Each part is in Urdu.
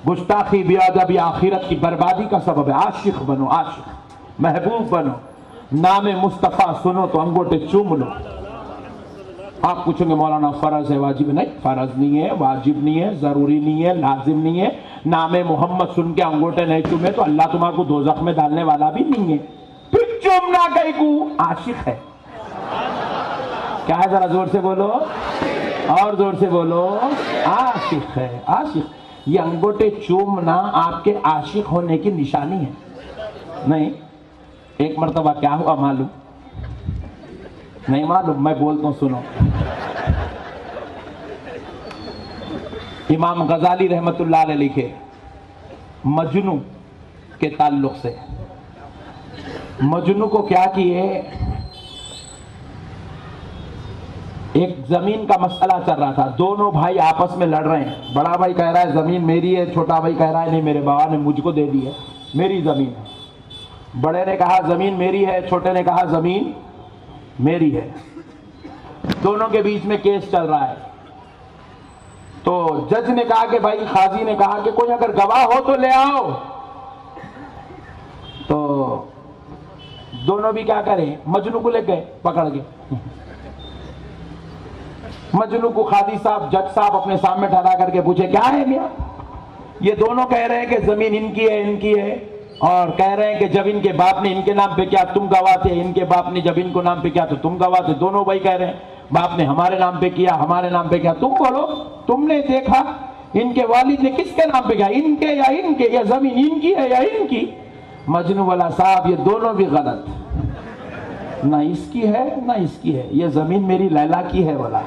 گستاخی بیادبی آخرت کی بربادی کا سبب ہے. عاشق بنو، عاشق، محبوب بنو. نام مصطفیٰ سنو تو انگوٹھے چوم لو. آپ پوچھیں گے مولانا فرض ہے واجب؟ نہیں، فرض نہیں ہے، واجب نہیں ہے، ضروری نہیں ہے، لازم نہیں ہے. نام محمد سن کے انگوٹھے نہیں چومے تو اللہ تمہارے کو دوزخ میں ڈالنے والا بھی نہیں ہے. پھر چومنا کہیں کو عاشق ہے. کیا ہے؟ ذرا زور سے بولو، اور زور سے بولو. عاشق ہے، عاشق. یہ انگوٹھے چومنا آپ کے عاشق ہونے کی نشانی ہے. نہیں، ایک مرتبہ کیا ہوا معلوم؟ نہیں معلوم؟ میں بولتا ہوں سنو. امام غزالی رحمت اللہ علیہ لکھے مجنو کے تعلق سے. مجنو کو کیا کیے؟ ایک زمین کا مسئلہ چل رہا تھا. دونوں بھائی آپس میں لڑ رہے ہیں. بڑا بھائی کہہ رہا ہے زمین میری ہے، چھوٹا بھائی کہہ رہا ہے نہیں، میرے بابا نے مجھ کو دے دی ہے، میری زمین ہے. بڑے نے کہا زمین میری ہے، چھوٹے نے کہا زمین میری ہے. دونوں کے بیچ میں کیس چل رہا ہے. تو جج نے کہا کہ بھائی، قاضی نے کہا کہ کوئی اگر گواہ ہو تو لے آؤ. تو دونوں بھی کیا کریں، مجنو کو لے گئے پکڑ کے. مجنو کو قاضی صاحب، جج صاحب اپنے سامنے ٹھہرا کر کے پوچھے کیا ہے میاں؟ یہ دونوں کہہ رہے ہیں کہ زمین ان کی ہے، ان کی ہے، اور کہہ رہے ہیں کہ جب ان کے باپ نے ان کے نام پہ کیا تم گواہ تھے، ان کے باپ نے جب ان کو نام پہ کیا تو تم گواہ تھے. دونوں بھائی کہہ رہے ہیں باپ نے ہمارے نام پہ کیا، ہمارے نام پہ کیا. تم بولو، تم نے دیکھا ان کے والد نے کس کے نام پہ کیا، ان کے یا ان کے، یا زمین ان کی ہے یا ان کی؟ مجنو والا صاحب یہ دونوں بھی غلط، نہ اس کی ہے نہ اس کی ہے، یہ زمین میری لیلا کی ہے. بولا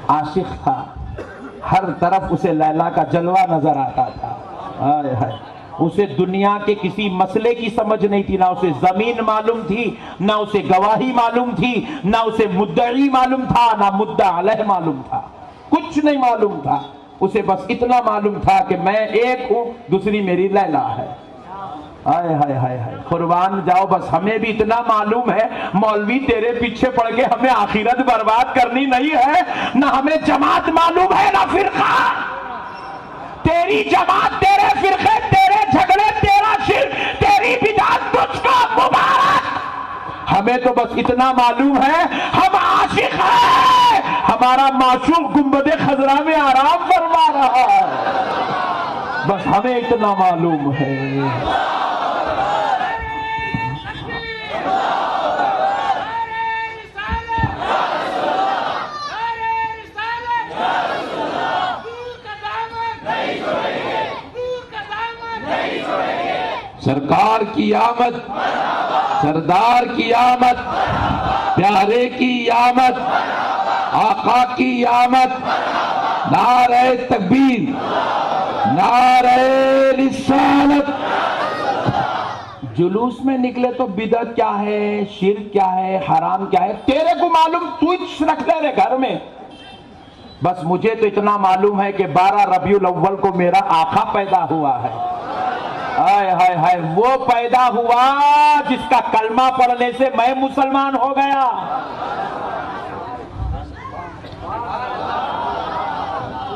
عاشق تھا، ہر طرف اسے لیلا کا جلوہ نظر آتا تھا. ہائے ہائے، اسے دنیا کے کسی مسئلے کی سمجھ نہیں تھی. نہ اسے زمین معلوم تھی، نہ اسے گواہی معلوم تھی، نہ اسے مدعی معلوم تھا، نہ مدعا علیہ معلوم تھا. کچھ نہیں معلوم تھا. اسے بس اتنا معلوم تھا کہ میں ایک ہوں، دوسری میری لیلا ہے. ہائے ہائے ہائے ہائے، قربان جاؤ. بس ہمیں بھی اتنا معلوم ہے مولوی تیرے پیچھے پڑ کے ہمیں آخرت برباد کرنی نہیں ہے. نہ ہمیں جماعت معلوم ہے نہ فرقہ. تیری جماعت، تیرے فرقے، تیرے جھگڑے، تیرا شرک، تیری بدعت، تجھ کو مبارک. ہمیں تو بس اتنا معلوم ہے ہم عاشق ہیں، ہمارا معشوق گنبد خضرا میں آرام فرما رہا ہے. بس ہمیں اتنا معلوم ہے. سرکار کی آمد، سردار کی آمد، پیارے کی آمد، آقا کی آمد. نعرہ تکبیر، نعرہ رسالت. جلوس میں نکلے تو بدعت کیا ہے، شرک کیا ہے، حرام کیا ہے تیرے کو معلوم، تو رکھ لے رہے گھر میں. بس مجھے تو اتنا معلوم ہے کہ 12 ربیع الاول کو میرا آقا پیدا ہوا ہے. ہائے ہائے ہائے، وہ پیدا ہوا جس کا کلمہ پڑھنے سے میں مسلمان ہو گیا.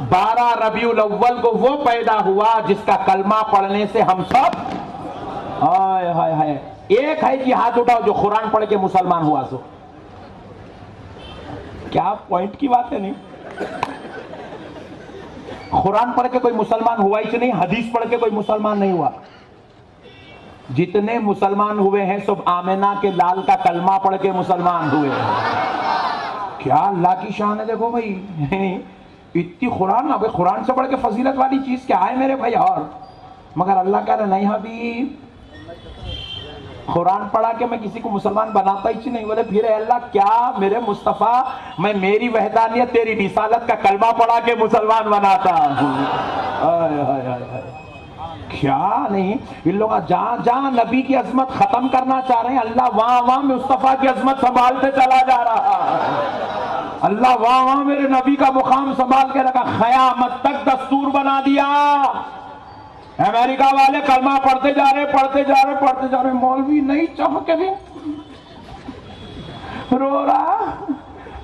12 ربیع الاول کو وہ پیدا ہوا جس کا کلمہ پڑھنے سے ہم سب، ہائے ہائے ہائے. ایک ہے کہ ہاتھ اٹھاؤ جو قرآن پڑھ کے مسلمان ہوا. سو کیا پوائنٹ کی بات ہے؟ نہیں، قرآن پڑھ کے کوئی مسلمان ہوا ہی نہیں، حدیث پڑھ کے کوئی مسلمان نہیں ہوا. جتنے مسلمان ہوئے ہیں سب آمنہ کے لال کا کلمہ پڑھ کے مسلمان ہوئے ہیں. کیا اللہ کی شان ہے. دیکھو بھائی، اتنی قرآن، اب قرآن سے پڑھ کے فضیلت والی چیز کیا ہے میرے بھائی. اور مگر اللہ کہہ رہے نہیں حبیب، قرآن پڑھا کہ میں کسی کو مسلمان بناتا ہی نہیں. بولے پھر اے اللہ کیا میرے مصطفیٰ، میں میری وحدانیت، تیری رسالت کا کلمہ پڑھا کے مسلمان بناتا ہوں. کیا نہیں، ان لوگ جہاں جہاں نبی کی عظمت ختم کرنا چاہ رہے ہیں، اللہ وہاں وہاں مصطفیٰ کی عظمت سنبھالتے چلا جا رہا ہے. اللہ وہاں وہاں میرے نبی کا مقام سنبھال کے رکھا. قیامت تک دستور بنا دیا. امریکہ والے کلمہ پڑھتے جا رہے، پڑھتے جا رہے، پڑھتے جا رہے. مولوی نہیں چاہ کے بھی رو رہا،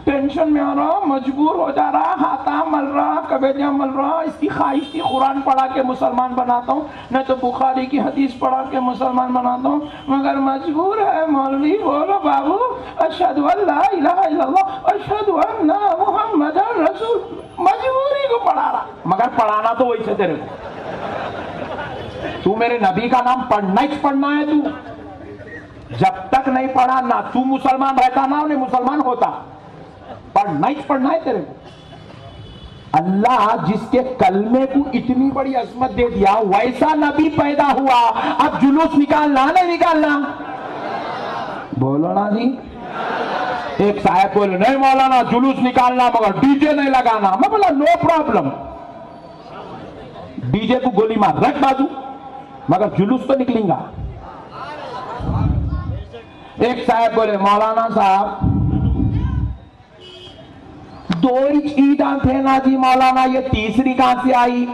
ٹینشن میں آ رہا، مجبور ہو جا رہا، ہاتھا مل رہا، کبیجہ مل رہا، اس کی خواہش تھی قرآن پڑھا کے مسلمان بناتا ہوں، نہیں تو بخاری کی حدیث پڑھا کے مسلمان بناتا ہوں، مگر مجبور ہے مولوی بولو بابو اشہد ان لا الہ الا اللہ اشہد ان محمد رسول، مجبوری کو پڑھا رہا، مگر پڑھانا تو وہی سے تیرے کو، تو میرے نبی کا نام پڑھنا ہی پڑھنا ہے، تو جب تک نہیں پڑھا نہ تو مسلمان رہتا نہ انہیں مسلمان ہوتا، پڑھنا ہی پڑھنا ہے تیرے کو۔ اللہ جس کے کلمے کو اتنی بڑی عظمت دے دیا ویسا نبی پیدا ہوا، اب جلوس نکالنا نہیں نکالنا؟ بولو نا جی۔ ایک صاحب بولے نہیں مولانا جلوس نکالنا مگر ڈی جے نہیں لگانا، میں بولا نو پرابلم، ڈی جے کو گولی مار رکھ بازو مگر جلوس تو نکلیں گا۔ ایک صاحب بولے مولانا صاحب 2 انچ اینٹاں تھے نا جی مولانا، یہ تیسری کہاں سے آئی؟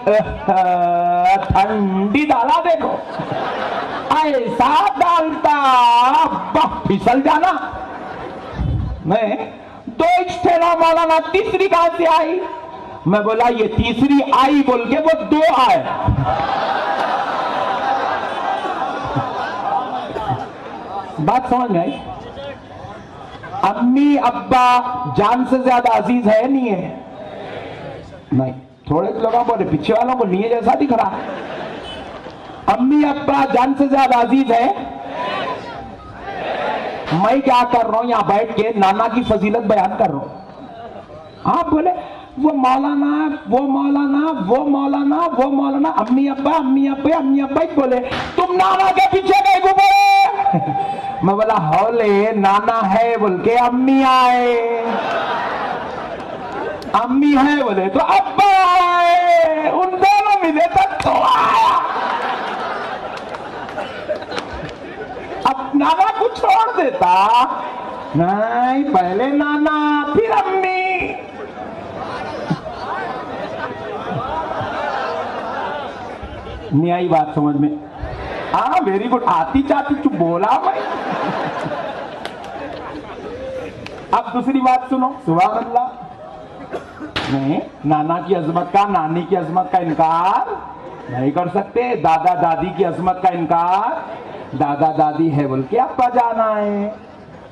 ٹھنڈی ڈالا دیکھو، ایسا ڈالتا پھسل جانا، نہیں 2 انچ تھے نا مولانا، تیسری کہاں سے آئی؟ میں بولا یہ تیسری آئی بول کے وہ 2 آئے۔ بات سمجھ میں آئی؟ امی ابا جان سے زیادہ عزیز ہے نہیں ہے؟ نہیں، تھوڑے لوگوں بولے پیچھے والوں کو نہیں جیسا دکھ رہا، امی ابا جان سے زیادہ عزیز ہے؟ میں کیا کر رہا ہوں یہاں بیٹھ کے نانا کی فضیلت بیان کر رہا ہوں، آپ بولے وہ مولانا وہ مولانا وہ مولانا وہ مولانا، امی ابا امی ابا امی ابا ہی بولے، تم نانا کے پیچھے نہیں گھومے؟ میں بولا ہولے نانا ہے بول کے امی آئے، امی ہے بولے تو ابا آئے، ان دونوں ملے تک تو آیا۔ اب نانا کو چھوڑ دیتا، نہیں پہلے نانا پھر امی۔ نہیں آئی بات سمجھ میں؟ ہاں ویری گڈ، آتی چاہتی تو بولا میں۔ اب دوسری بات سنو، سبحان اللہ، نہیں نانا کی عظمت کا نانی کی عظمت کا انکار نہیں کر سکتے، دادا دادی کی عظمت کا انکار، دادا دادی ہے بول کے ابا جانا ہے،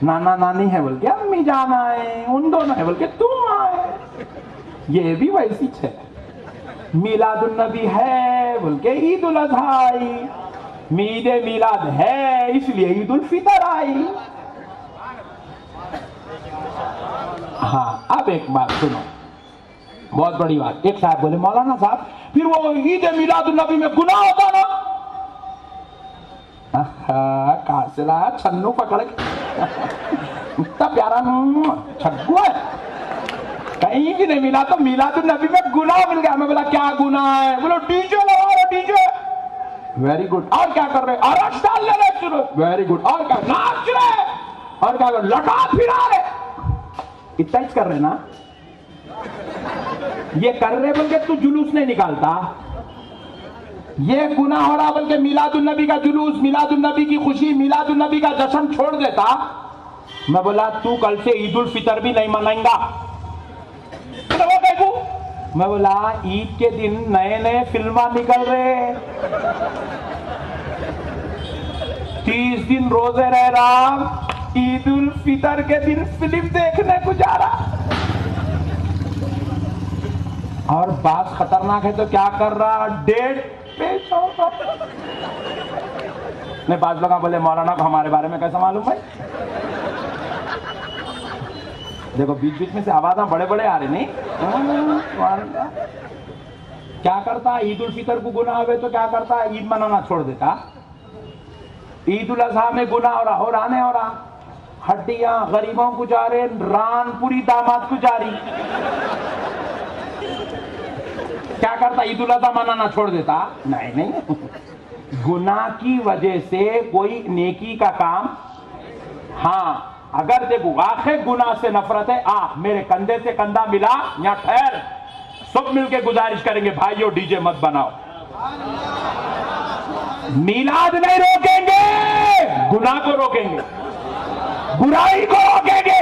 نانا نانی ہے بول کے امی جانا ہے، ان دونوں ہے بول کے تم آئے، یہ بھی ویسی ہے۔ میلاد النبی ہے بول کے عید الاضحیٰ آئی، عید میلاد ہے اس لیے عید الفطر آئی۔ ہاں اب ایک بات سنو، بہت بڑی بات، ایک صاحب بولے مولانا صاحب پھر وہ عید میلاد النبی میں گناہ ہوتا نا؟ کہاں سے لایا چھنو پکڑ کے، اتنا پیارا چھگو ہے، کہیں بھی نہیں ملا تو میلاد النبی میں گناہ مل گیا۔ میں بولا کیا گناہ ہے؟ بولو ڈی جے لگا رہے ڈی جے، ویری گڈ، اور کیا کر رہے؟ آرش ڈال لے رہے شروع، ویری گڈ، اور کیا ناچ رہے، اور کیا کر لٹا پھرا رہے، اتنا ہی کر رہے نا؟ یہ کر رہے بول کے تو جلوس نہیں نکالتا، یہ گناہ ہو رہا بلکہ میلاد النبی کا جلوس، میلاد النبی کی خوشی، میلاد النبی کا جشن چھوڑ دیتا۔ میں بولا تو کل سے عید الفطر بھی نہیں منائیں گا؟ میں بولا عید کے دن نئے نئے فلمیں نکل رہے، 30 دن روزے رہ رہا، عید الفطر کے دن فلم دیکھنے کو جا رہا، اور بات خطرناک ہے تو کیا کر رہا؟ ڈیٹ پیش ہو رہا۔ نہیں بعض لوگ بولے مولانا کو ہمارے بارے میں کیسا معلوم بھائی؟ دیکھو بیچ بیچ میں سے آوازاں بڑے بڑے آ رہے نہیں؟ کیا کرتا؟ عید الفطر کو گناہ ہوئے تو کیا کرتا؟ عید منانا چھوڑ دیتا، عید الاضحیٰ میں گناہ ہو رہا، ہو رہا نہیں ہو رہا، ہڈیاں غریبوں کو جا رہے، ران پوری داماد کو جاری، کیا کرتا؟ عید الاضحیٰ منانا چھوڑ دیتا؟ نہیں نہیں، گناہ کی وجہ سے کوئی نیکی کا کام، ہاں اگر دیکھو آخر گناہ سے نفرت ہے، میرے کندھے سے کندھا ملا، یا ٹھہر، سب مل کے گزارش کریں گے بھائیو ڈی جے مت بناؤ، میلاد نہیں روکیں گے، گناہ کو روکیں گے، برائی کو روکیں گے،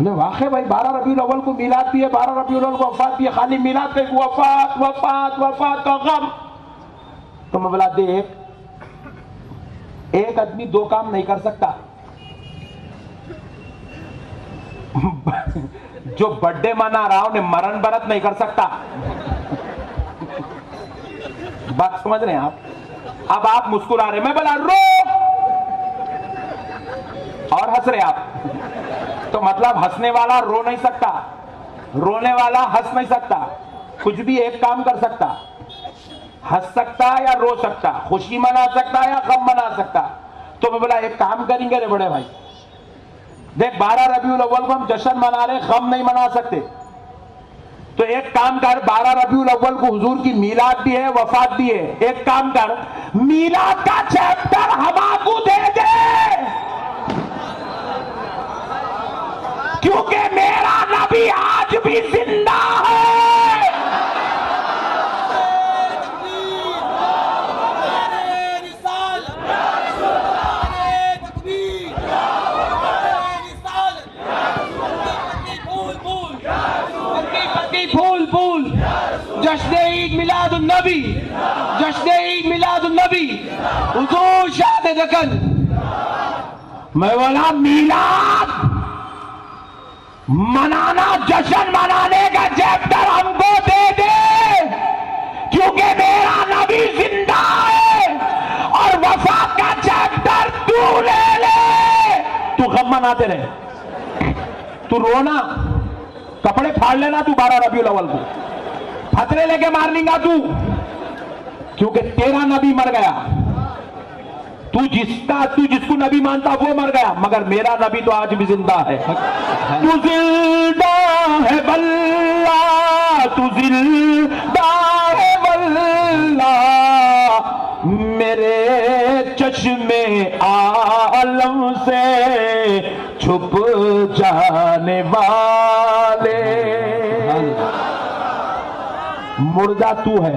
بولے واقعی بھائی 12 ربیع الاول کو میلاد بھی ہے، 12 ربیع الاول کو وفات بھی ہے، خالی میلاد پہ وفات وفات وفات کا غم. تو میں بولا دیکھ، ایک آدمی دو کام نہیں کر سکتا. جو برتھ ڈے منا رہا انہیں مرن برت نہیں کر سکتا. بات سمجھ رہے ہیں آپ؟ اب آپ مسکرا رہے، میں بولا رو اور ہنس رہے آپ. تو مطلب ہنسنے والا رو نہیں سکتا، رونے والا ہنس نہیں سکتا. کچھ بھی ایک کام کر سکتا، ہنس سکتا یا رو سکتا، خوشی منا سکتا یا غم منا سکتا. تو میں بولا ایک کام کریں گے رے بڑے بھائی، دیکھ 12 ربیع الاول کو ہم جشن منا رہے، غم نہیں منا سکتے. تو ایک کام کر، 12 ربیع الاول کو حضور کی میلاد بھی ہے، وفات بھی ہے. ایک کام کر، میلاد کا چیپٹر ہم کو دے دے، کیونکہ میرا نبی آج بھی زندہ ہے. جشن عید میلاد النبی، جشن عید میلاد النبی، حضور شاہد دکن. میں بولا میلاد منانا، جشن منانے کا چیپٹر ہم کو دے دے، کیونکہ میرا نبی زندہ ہے. اور وفات کا چیپٹر تو لے لے. تو غم مناتے رہے، تو رونا، کپڑے پھاڑ لینا تو 12 ربیع الاول کو، پھترے لے کے مار لیں گا تو، کیونکہ تیرا نبی مر گیا. تو جس کو نبی مانتا وہ مر گیا، مگر میرا نبی تو آج بھی زندہ ہے. تو زندہ ہے واللہ، تو زندہ ہے واللہ، میرے چشم عالم سے چھپ جانے والے. مردہ تو ہے،